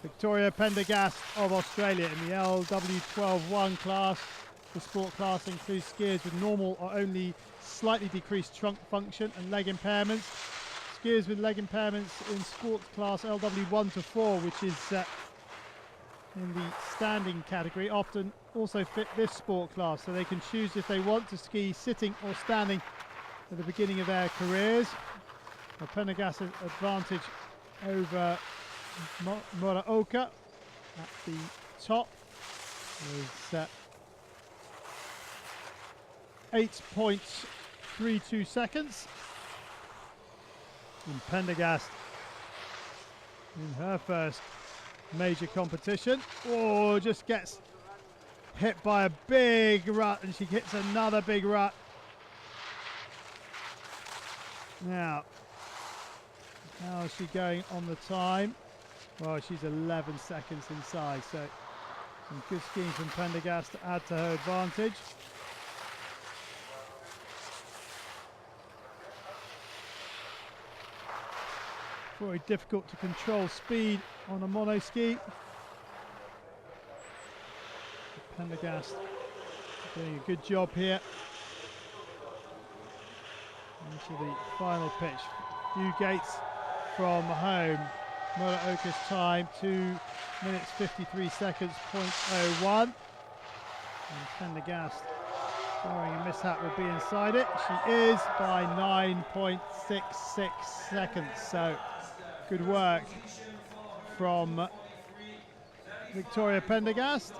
Victoria Pendergast of Australia in the LW12-1 class. The sport class includes skiers with normal or only slightly decreased trunk function and leg impairments. Skiers with leg impairments in sports class LW1 to 4, which is in the standing category, often also fit this sport class, so they can choose if they want to ski sitting or standing at the beginning of their careers. Pendergast's advantage over Muraoka at the top is 8.32 seconds. And Pendergast in her first major competition, just gets hit by a big rut, and she hits another big rut. Now, how is she going on the time? Well, she's 11 seconds inside, so some good skiing from Pendergast to add to her advantage. Very difficult to control speed on a mono ski. Pendergast doing a good job here. Into the final pitch. Few gates from home. Muraoka's time 2 minutes 53 seconds, 0.01. And Pendergast, barring a mishap, would be inside it. She is by 9.66 seconds. So good work from Victoria Pendergast.